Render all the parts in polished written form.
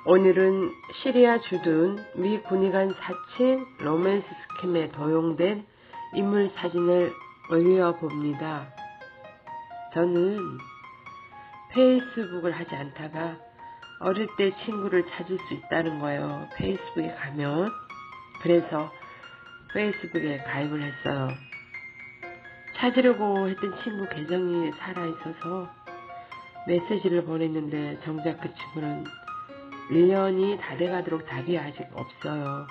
오늘은 시리아 주둔 미 군의관 사칭 로맨스 스캠에 도용된 인물 사진을 올려봅니다. 저는 페이스북을 하지 않다가 어릴 때 친구를 찾을 수 있다는 거예요. 페이스북에 가면. 그래서 페이스북에 가입을 했어요. 찾으려고 했던 친구 계정이 살아있어서 메시지를 보냈는데 정작 그 친구는 1년이 다 돼가도록 답이 아직 없어요.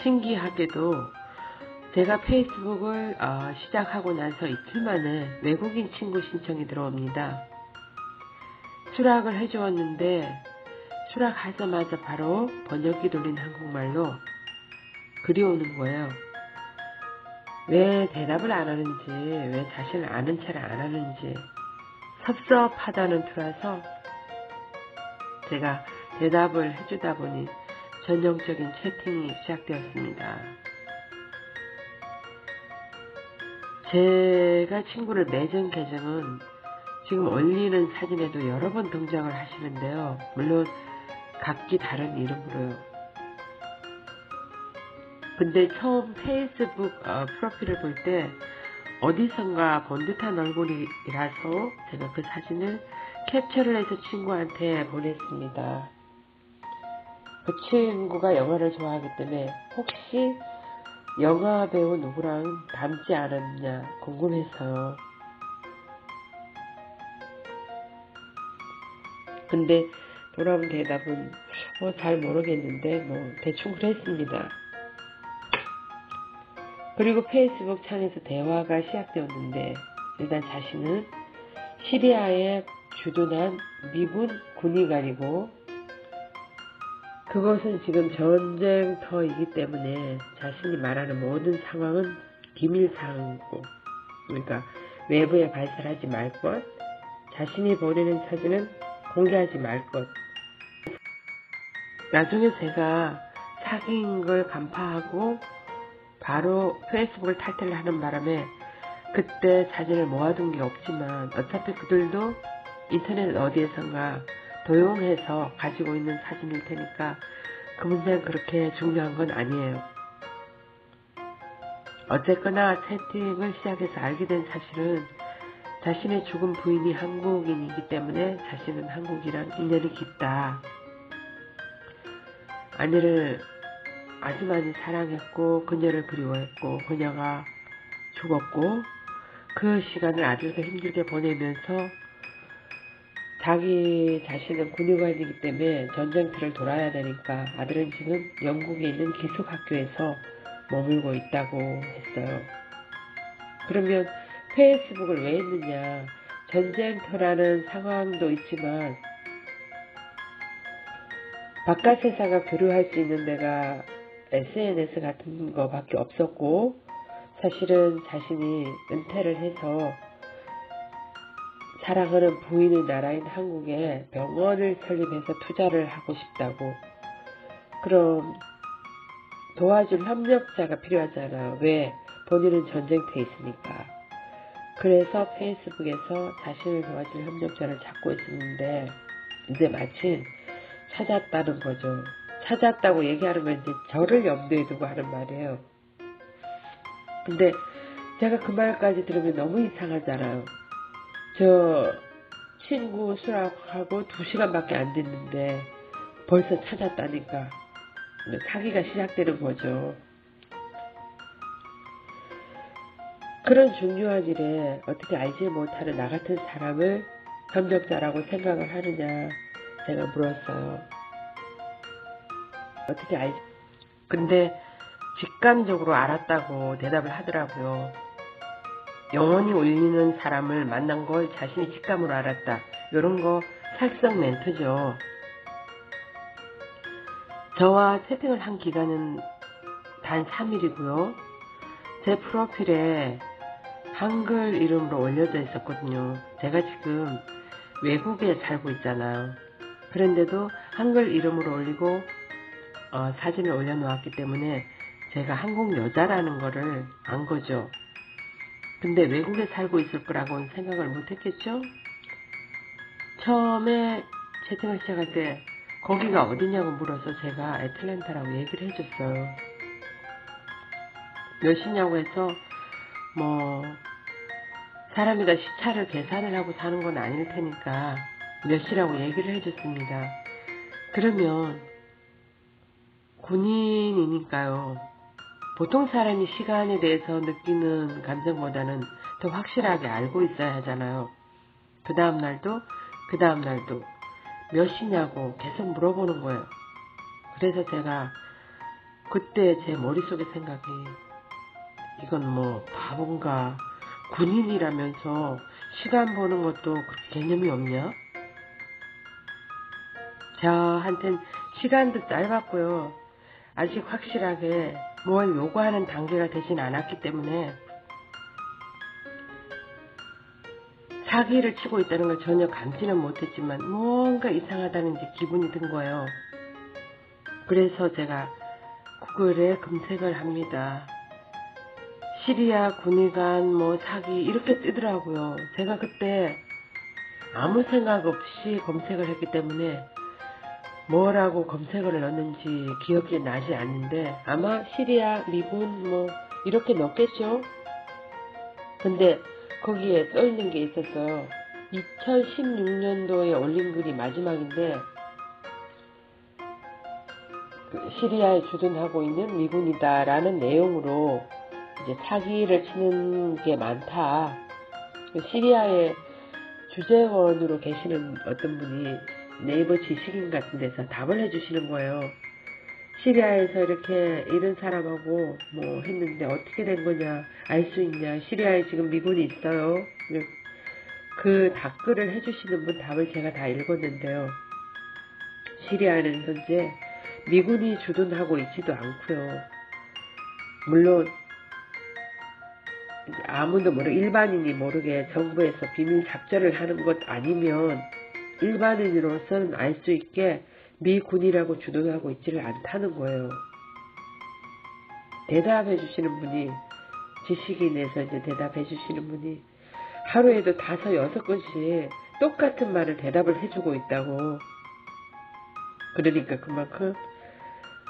신기하게도 제가 페이스북을 시작하고 나서 이틀 만에 외국인 친구 신청이 들어옵니다. 수락을 해주었는데 수락하자마자 바로 번역기 돌린 한국말로 글이 오는 거예요. 왜 대답을 안 하는지, 왜 자신을 아는 체를 안 하는지 섭섭하다는 투라서 제가 대답을 해주다 보니 전형적인 채팅이 시작되었습니다. 제가 친구를 맺은 계정은 지금 올리는 사진에도 여러 번 등장을 하시는데요. 물론 각기 다른 이름으로요. 근데 처음 페이스북 프로필을 볼 때 어디선가 본 듯한 얼굴이라서 제가 그 사진을 캡처를 해서 친구한테 보냈습니다. 그 친구가 영화를 좋아하기 때문에 혹시 영화 배우 누구랑 닮지 않았냐 궁금해서요. 근데 돌아온 대답은 잘 모르겠는데 대충 그랬습니다. 그리고 페이스북 창에서 대화가 시작되었는데 일단 자신은 시리아에 주둔한 미군 군의관이고 그것은 지금 전쟁터이기 때문에 자신이 말하는 모든 상황은 기밀사항이고 그러니까 외부에 발설하지 말 것, 자신이 보내는 사진은 공개하지 말 것. 나중에 제가 사귄 걸 간파하고 바로 페이스북을 탈퇴를 하는 바람에 그때 사진을 모아둔 게 없지만 어차피 그들도 인터넷 어디에선가 도용해서 가지고 있는 사진일 테니까 그 문제는 그렇게 중요한 건 아니에요. 어쨌거나 채팅을 시작해서 알게 된 사실은 자신의 죽은 부인이 한국인이기 때문에 자신은 한국이랑 인연이 깊다. 아내를 아주 많이 사랑했고 그녀를 그리워했고 그녀가 죽었고 그 시간을 아들과 힘들게 보내면서 자기 자신은 군의관이기 때문에 전쟁터를 돌아야 되니까 아들은 지금 영국에 있는 기숙학교에서 머물고 있다고 했어요. 그러면 페이스북을 왜 했느냐. 전쟁터라는 상황도 있지만 바깥 세상과 교류할 수 있는 데가 SNS 같은 거밖에 없었고 사실은 자신이 은퇴를 해서 사랑하는 부인의 나라인 한국에 병원을 설립해서 투자를 하고 싶다고. 그럼 도와줄 협력자가 필요하잖아요. 왜? 본인은 전쟁터에 있으니까. 그래서 페이스북에서 자신을 도와줄 협력자를 찾고 있었는데 이제 마침 찾았다는 거죠. 찾았다고 얘기하는 건 이제 저를 염두에 두고 하는 말이에요. 근데 제가 그 말까지 들으면 너무 이상하잖아요. 저 친구 수락하고 2시간밖에 안 됐는데 벌써 찾았다니까 사기가 시작되는 거죠. 그런 중요한 일에 어떻게 알지 못하는 나 같은 사람을 협력자라고 생각을 하느냐 제가 물었어요. 어떻게 알지? 근데 직감적으로 알았다고 대답을 하더라고요. 영원히 울리는 사람을 만난 걸 자신이 직감으로 알았다. 이런 거 살성 멘트죠. 저와 채팅을 한 기간은 단 3일이고요. 제 프로필에 한글 이름으로 올려져 있었거든요. 제가 지금 외국에 살고 있잖아요. 그런데도 한글 이름으로 올리고 사진을 올려놓았기 때문에 제가 한국 여자라는 거를 안 거죠. 근데 외국에 살고 있을 거라고는 생각을 못했겠죠? 처음에 채팅을 시작할 때 거기가 어디냐고 물어서 제가 애틀랜타라고 얘기를 해줬어요. 몇이냐고 해서 뭐 사람이가 시차를 계산을 하고 사는 건 아닐 테니까 몇이라고 얘기를 해줬습니다. 그러면 군인이니까요. 보통 사람이 시간에 대해서 느끼는 감정보다는 더 확실하게 알고 있어야 하잖아요. 그 다음날도 몇이냐고 계속 물어보는 거예요. 그래서 제가 그때 제 머릿속의 생각이 이건 뭐 바본가, 군인이라면서 시간 보는 것도 개념이 없냐? 저한텐 시간도 짧았고요. 아직 확실하게 뭘 요구하는 단계가 되진 않았기 때문에 사기를 치고 있다는 걸 전혀 감지는 못했지만 뭔가 이상하다는 기분이 든 거예요. 그래서 제가 구글에 검색을 합니다. 시리아 군의관 뭐 사기 이렇게 뜨더라고요. 제가 그때 아무 생각 없이 검색을 했기 때문에 뭐라고 검색을 넣었는지 기억이 나지 않는데 아마 시리아 미군 뭐 이렇게 넣었겠죠. 근데 거기에 써있는 게 있었어요. 2016년도에 올린 글이 마지막인데 시리아에 주둔하고 있는 미군이다 라는 내용으로 이제 사기를 치는 게 많다. 시리아에 주재원으로 계시는 어떤 분이 네이버 지식인 같은 데서 답을 해주시는 거예요. 시리아에서 이렇게 이런 사람하고 뭐 했는데 어떻게 된 거냐, 알 수 있냐, 시리아에 지금 미군이 있어요. 그 답글을 해주시는 분 답을 제가 다 읽었는데요. 시리아는 현재 미군이 주둔하고 있지도 않고요. 물론 아무도 일반인이 모르게 정부에서 비밀 작전을 하는 것 아니면 일반인으로서는 알 수 있게 미군이라고 주둔하고 있지를 않다는 거예요. 대답해 주시는 분이 지식인에서 이제 대답해 주시는 분이 하루에도 5, 6건씩 똑같은 말을 대답을 해주고 있다고. 그러니까 그만큼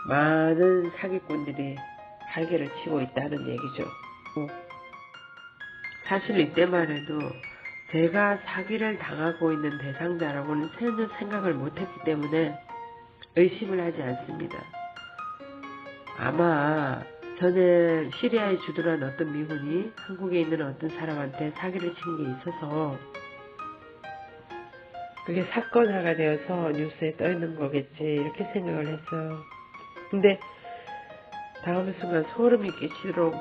많은 사기꾼들이 발개를 치고 있다는 얘기죠. 사실 이때만 해도 제가 사기를 당하고 있는 대상자라고는 전혀 생각을 못했기 때문에 의심을 하지 않습니다. 아마 전에 시리아에 주둔한 어떤 미군이 한국에 있는 어떤 사람한테 사기를 친 게 있어서 그게 사건화가 되어서 뉴스에 떠있는 거겠지 이렇게 생각을 했어요. 근데 다음 순간 소름이 끼치도록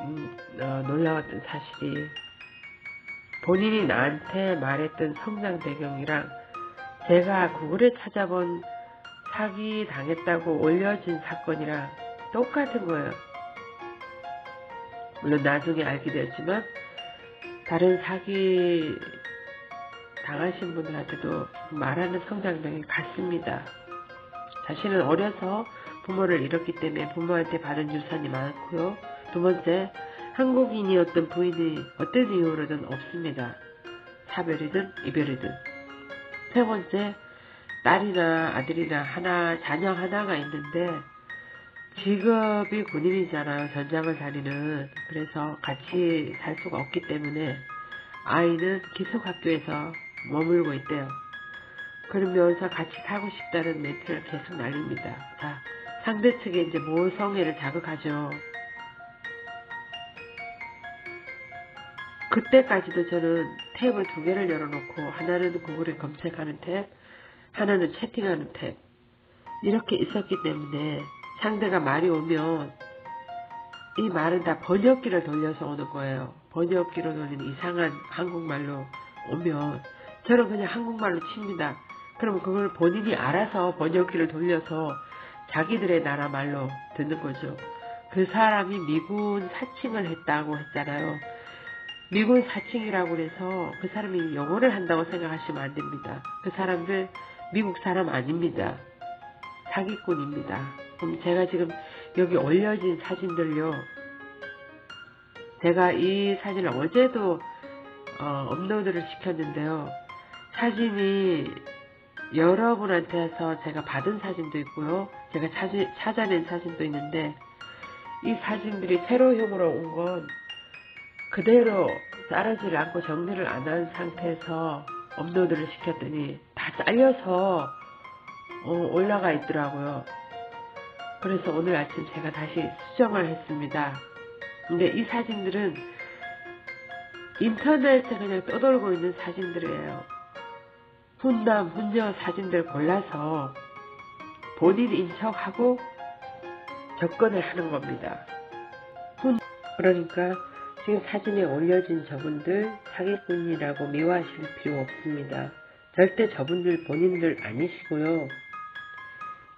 놀라웠던 사실이 본인이 나한테 말했던 성장 배경이랑 제가 구글에 찾아본 사기 당했다고 올려진 사건이랑 똑같은 거예요. 물론 나중에 알게 되었지만 다른 사기 당하신 분들한테도 말하는 성장벽이 같습니다. 자신은 어려서 부모를 잃었기 때문에 부모한테 받은 유산이 많고요. 두 번째, 한국인이었던 부인이 어떤 이유로든 없습니다. 차별이든 이별이든. 세 번째, 딸이나 아들이나 자녀 하나가 있는데 직업이 군인이잖아요. 전장을 다니는. 그래서 같이 살 수가 없기 때문에 아이는 기숙학교에서 머물고 있대요. 그러면서 같이 살고 싶다는 멘트를 계속 날립니다. 자, 상대 측에 이제 모성애를 자극하죠. 그때까지도 저는 탭을 2개를 열어놓고 하나는 구글에 검색하는 탭, 하나는 채팅하는 탭 이렇게 있었기 때문에 상대가 말이 오면 이 말은 다 번역기를 돌려서 오는 거예요. 번역기로 돌리는 이상한 한국말로 오면 저는 그냥 한국말로 칩니다. 그럼 그걸 본인이 알아서 번역기를 돌려서 자기들의 나라 말로 듣는 거죠. 그 사람이 미군 사칭을 했다고 했잖아요. 미군 사칭이라고 해서 그 사람이 영어를 한다고 생각하시면 안 됩니다. 그 사람들 미국 사람 아닙니다. 사기꾼입니다. 그럼 제가 지금 여기 올려진 사진들요. 제가 이 사진을 어제도 업로드를 시켰는데요. 사진이 여러분한테서 제가 받은 사진도 있고요. 제가 찾아낸 사진도 있는데 이 사진들이 세로형으로 온 건 그대로 자르지를 않고 정리를 안 한 상태에서 업로드를 시켰더니 다 잘려서 올라가 있더라고요. 그래서 오늘 아침 제가 다시 수정을 했습니다. 근데 이 사진들은 인터넷에 그냥 떠돌고 있는 사진들이에요. 훈남, 훈녀 사진들 골라서 본인 인척하고 접근을 하는 겁니다. 그러니까 지금 사진에 올려진 저분들 사기꾼이라고 미워하실 필요 없습니다. 절대 저분들 본인들 아니시고요.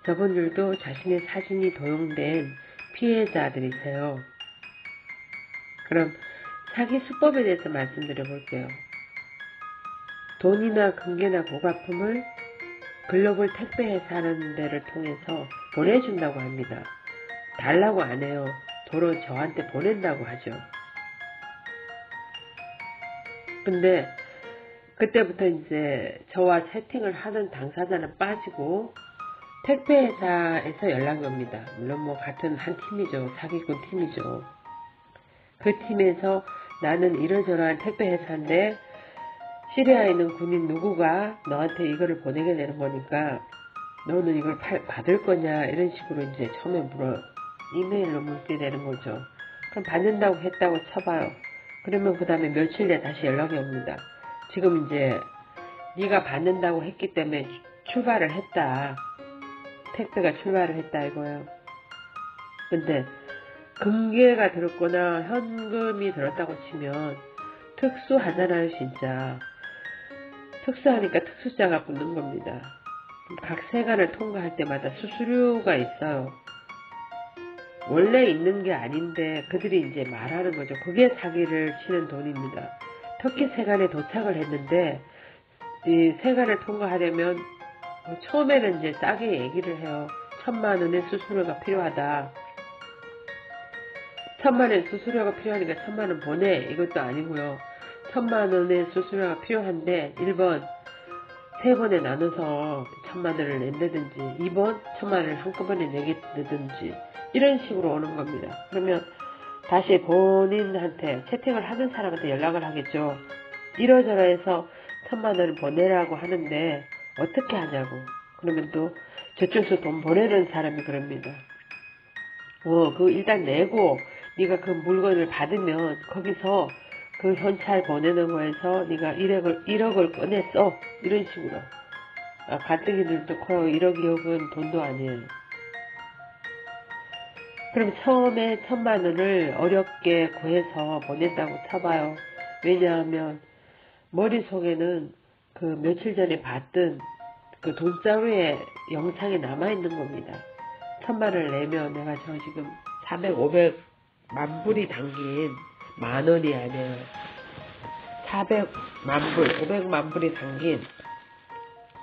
저분들도 자신의 사진이 도용된 피해자들이세요. 그럼 사기 수법에 대해서 말씀드려 볼게요. 돈이나 금괴나 고가품을 글로벌 택배회사 하는 데를 통해서 보내준다고 합니다. 달라고 안 해요. 도로 저한테 보낸다고 하죠. 근데 그때부터 이제 저와 채팅을 하는 당사자는 빠지고 택배회사에서 연락이 옵니다. 물론 뭐 같은 한 팀이죠. 사기꾼 팀이죠. 그 팀에서 나는 이러저러한 택배회사인데 시리아에 있는 군인 누구가 너한테 이거를 보내게 되는 거니까 너는 이걸 받을 거냐 이런 식으로 이제 처음에 이메일로 물게 되는 거죠. 그럼 받는다고 했다고 쳐봐요. 그러면 그 다음에 며칠 뒤에 다시 연락이 옵니다. 지금 이제 네가 받는다고 했기 때문에 출발을 했다. 택배가 출발을 했다 이거예요. 근데 금괴가 들었거나 현금이 들었다고 치면 특수하잖아요 진짜. 특수하니까 특수자가 붙는 겁니다. 각 세관을 통과할 때마다 수수료가 있어요. 원래 있는 게 아닌데 그들이 이제 말하는 거죠. 그게 사기를 치는 돈입니다. 터키 세관에 도착을 했는데 이 세관을 통과하려면 처음에는 이제 싸게 얘기를 해요. 1000만 원의 수수료가 필요하다. 1000만 원의 수수료가 필요하니까 1000만 원 보내. 이것도 아니고요. 1000만 원의 수수료가 필요한데 1번 3번에 나눠서 1000만 원을 낸다든지 2번 1000만 원을 한꺼번에 내겠다든지 이런 식으로 오는 겁니다. 그러면 다시 본인한테 채팅을 하는 사람한테 연락을 하겠죠. 이러저러해서 1000만 원을 보내라고 하는데 어떻게 하냐고. 그러면 또 저쪽에서 돈 보내는 사람이 그럽니다. 그 일단 내고 네가 그 물건을 받으면 거기서 그 현찰 보내는 거에서 네가 1억을 꺼냈어. 이런 식으로. 가뜩이들도 커요. 1억, 2억은 돈도 아니에요. 그럼 처음에 1000만 원을 어렵게 구해서 보냈다고 쳐봐요. 왜냐하면 머릿속에는 그 며칠 전에 봤던 그 돈자루의 영상이 남아있는 겁니다. 1000만 원을 내면 내가 저 지금 400, 500만 불이 담긴 만원이 아니에요. 400만 불, 500만 불이 담긴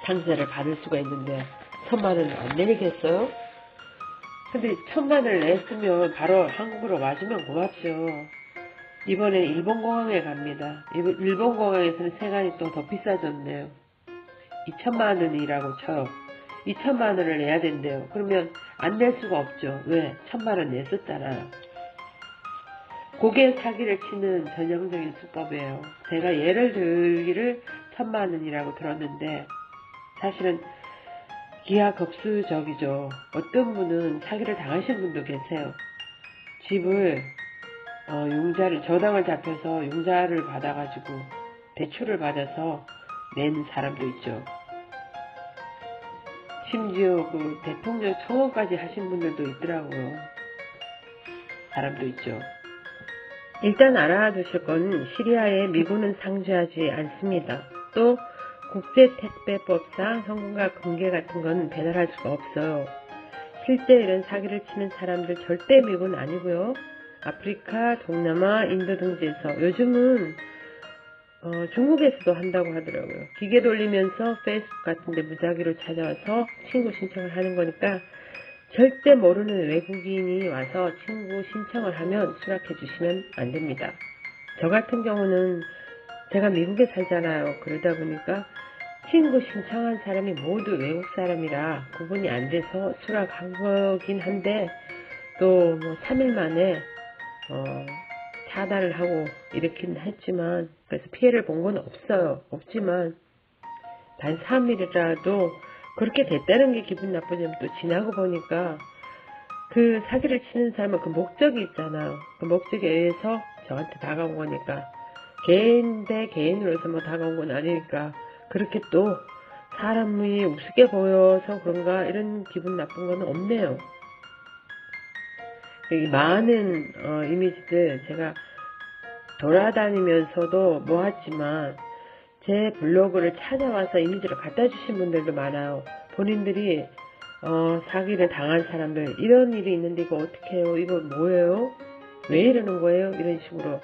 상자를 받을 수가 있는데 1000만 원을 안 내리겠어요? 근데 1000만 원을 냈으면 바로 한국으로 와주면 고맙죠. 이번에 일본 공항에 갑니다. 일본 공항에서는 세관이 또 더 비싸졌네요. 2000만 원이라고 쳐요. 2000만 원을 내야 된대요. 그러면 안 낼 수가 없죠. 왜? 1000만 원 냈었잖아. 그게 사기를 치는 전형적인 수법이에요. 제가 예를 들기를 1000만 원이라고 들었는데 사실은 기하급수적이죠. 어떤 분은 사기를 당하신 분도 계세요. 집을 저당을 잡혀서 융자를 받아가지고 대출을 받아서 낸 사람도 있죠. 심지어 그 대통령 청원까지 하신 분들도 있더라고요. 사람도 있죠. 일단 알아두실 건 시리아에 미군은 상주하지 않습니다. 또 국제택배법상 현금과 금괴 같은 건 배달할 수가 없어요. 실제 이런 사기를 치는 사람들 절대 미군 아니고요. 아프리카, 동남아, 인도 등지에서 요즘은 중국에서도 한다고 하더라고요. 기계 돌리면서 페이스북 같은 데 무작위로 찾아와서 친구 신청을 하는 거니까 절대 모르는 외국인이 와서 친구 신청을 하면 수락해 주시면 안 됩니다. 저 같은 경우는 제가 미국에 살잖아요. 그러다 보니까 친구 신청한 사람이 모두 외국 사람이라 구분이 안 돼서 수락한 거긴 한데, 또 뭐 3일 만에 차단을 하고 이렇긴 했지만, 그래서 피해를 본 건 없지만 단 3일이라도 그렇게 됐다는 게 기분 나쁘지만, 또 지나고 보니까 그 사기를 치는 사람은 그 목적이 있잖아요. 그 목적에 의해서 저한테 다가온 거니까, 개인 대 개인으로서 뭐 다가온 건 아니니까 그렇게 또 사람이 우습게 보여서 그런가 이런 기분 나쁜 건 없네요. 이 많은 이미지들 제가 돌아다니면서도 모았지만, 제 블로그를 찾아와서 이미지를 갖다 주신 분들도 많아요. 본인들이 사기를 당한 사람들, 이런 일이 있는데 이거 어떻게 해요? 이거 뭐예요? 왜 이러는 거예요? 이런 식으로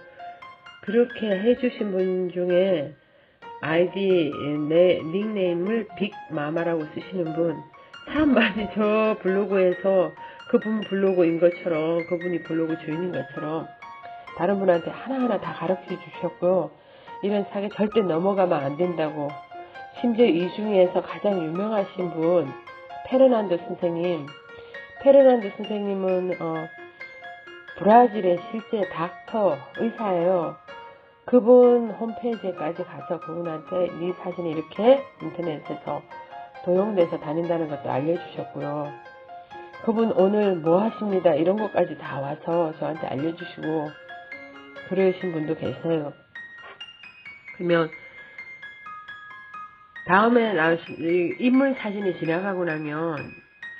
그렇게 해주신 분 중에 아이디 닉네임을 빅마마라고 쓰시는 분 참 많이 저 블로그에서 그분 블로그인 것처럼, 그분이 블로그 주인인 것처럼 다른 분한테 하나하나 다 가르쳐 주셨고요. 이런 사기 절대 넘어가면 안 된다고. 심지어 이 중에서 가장 유명하신 분 페르난도 선생님. 페르난도 선생님은 브라질의 실제 닥터 의사예요. 그분 홈페이지까지 가서 그분한테 네 사진이 이렇게 인터넷에서 도용돼서 다닌다는 것도 알려주셨고요. 그분 오늘 뭐 하십니다 이런 것까지 다 와서 저한테 알려주시고 그러신 분도 계세요. 그러면 다음에 나오신 인물 사진이 지나가고 나면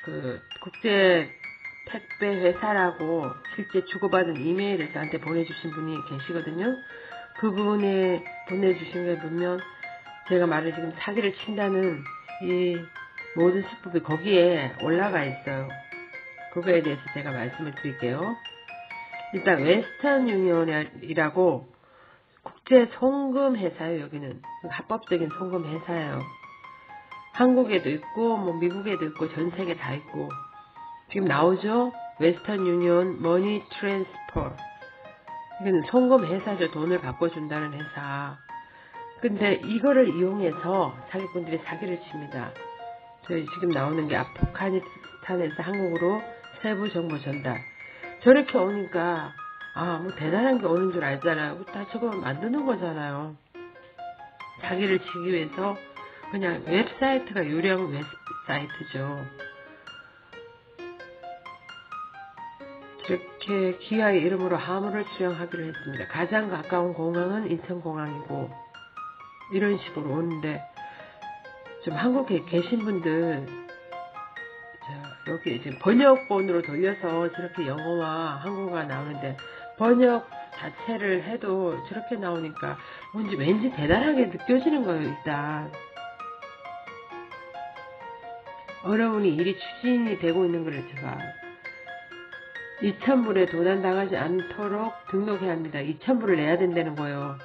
그 국제 택배 회사라고 실제 주고받은 이메일을 저한테 보내주신 분이 계시거든요. 그분이 보내주신 걸 보면 제가 말을 지금 사기를 친다는 이 모든 수법이 거기에 올라가 있어요. 그거에 대해서 제가 말씀을 드릴게요. 일단 웨스턴 유니언이라고 국제 송금 회사예요. 여기는 합법적인 송금 회사예요. 한국에도 있고 뭐 미국에도 있고 전 세계 다 있고, 지금 나오죠? 웨스턴 유니언 머니 트랜스퍼. 이거는 송금 회사죠. 돈을 바꿔준다는 회사. 근데 이거를 이용해서 사기꾼들이 사기를 칩니다. 저희 지금 나오는 게 아프가니스탄에서 한국으로 세부 정보 전달. 저렇게 오니까 뭐 대단한 게 오는 줄 알잖아요. 다 저거 만드는 거잖아요. 사기를 치기 위해서 그냥 웹사이트가 유령 웹사이트죠. 이렇게 기아의 이름으로 화물을 수령하기로 했습니다. 가장 가까운 공항은 인천공항이고, 이런 식으로 오는데, 좀 한국에 계신 분들, 여기 지금 번역본으로 돌려서 저렇게 영어와 한국어가 나오는데, 번역 자체를 해도 저렇게 나오니까 뭔지 왠지 대단하게 느껴지는 거예요. 일단 어려우니 일이 추진이 되고 있는 거를 제가 2,000불에 도난당하지 않도록 등록해야 합니다. 2,000불을 내야 된다는 거예요.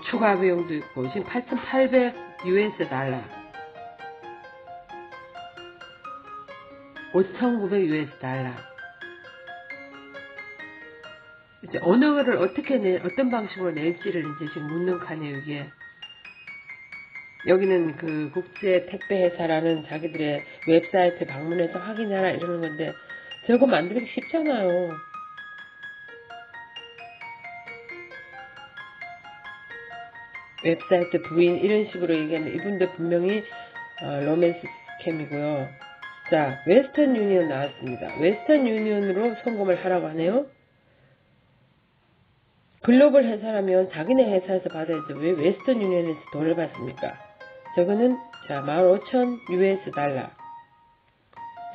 추가 비용도 있고, 지금 8,800 US 달러, 5,900 US 달러. 이제 어느 거를 어떤 방식으로 낼지를 이제 지금 묻는 칸이에요, 이게. 여기는 그 국제 택배 회사라는 자기들의 웹사이트 방문해서 확인하라 이러는 건데, 저거 만들기 쉽잖아요. 웹사이트 부인 이런 식으로 얘기하는 이분들 분명히 로맨스 스캠이고요. 자, 웨스턴 유니언 나왔습니다. 웨스턴 유니언으로 송금을 하라고 하네요. 글로벌 회사라면 자기네 회사에서 받아야죠. 왜 웨스턴 유니언에서 돈을 받습니까? 저거는 자 15,000 US 달러.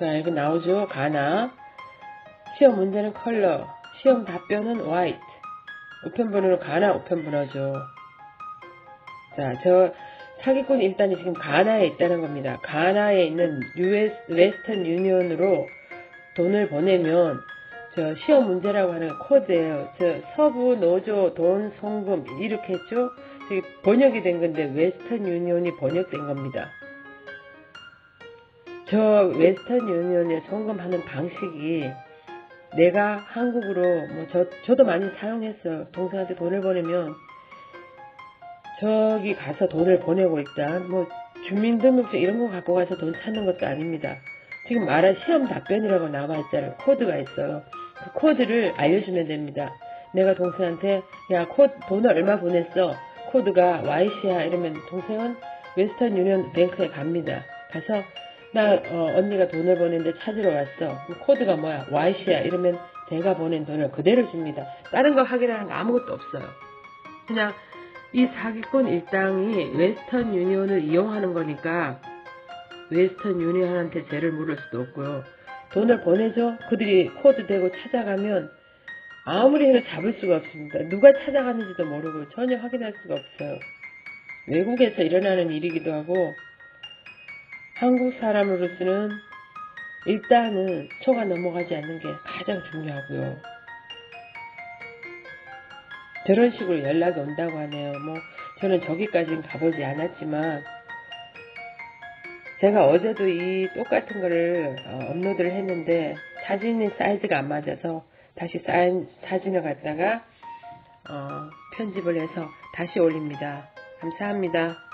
자, 이거 나오죠. 가나. 시험 문제는 컬러. 시험 답변은 화이트. 우편번호는 가나 우편번호죠. 자, 저 사기꾼이 일단 지금 가나에 있다는 겁니다. 가나에 있는 웨스턴 유니언으로 돈을 보내면 저 시험 문제라고 하는 코드예요. 저 서부 노조 돈 송금 이렇게 했죠. 저기 번역이 된 건데 웨스턴 유니언이 번역된 겁니다. 저 웨스턴 유니언에 송금하는 방식이 내가 한국으로 저도 많이 사용했어요. 동생한테 돈을 보내면 저기 가서 돈을 보내고 있다. 뭐 주민등록증 이런 거 갖고 가서 돈 찾는 것도 아닙니다. 지금 말한 시험 답변이라고 나와 있잖아요. 코드가 있어요. 그 코드를 알려주면 됩니다. 내가 동생한테 야 돈을 얼마 보냈어. 코드가 YC야 이러면 동생은 웨스턴 유니언 뱅크에 갑니다. 가서 나 언니가 돈을 보냈는데 찾으러 왔어. 코드가 뭐야? YC야 이러면 제가 보낸 돈을 그대로 줍니다. 다른 거 확인하는 거 아무것도 없어요. 그냥 이 사기꾼 일당이 웨스턴 유니온을 이용하는 거니까 웨스턴 유니온한테 죄를 물을 수도 없고요. 돈을 보내줘? 그들이 코드 대고 찾아가면 아무리 해도 잡을 수가 없습니다. 누가 찾아가는지도 모르고 전혀 확인할 수가 없어요. 외국에서 일어나는 일이기도 하고 한국 사람으로서는 일단은 속아 넘어가지 않는 게 가장 중요하고요. 저런 식으로 연락이 온다고 하네요. 뭐 저는 저기까지는 가보지 않았지만 제가 어제도 이 똑같은 거를 업로드를 했는데 사진의 사이즈가 안 맞아서 다시 사진을 갖다가 편집을 해서 다시 올립니다. 감사합니다.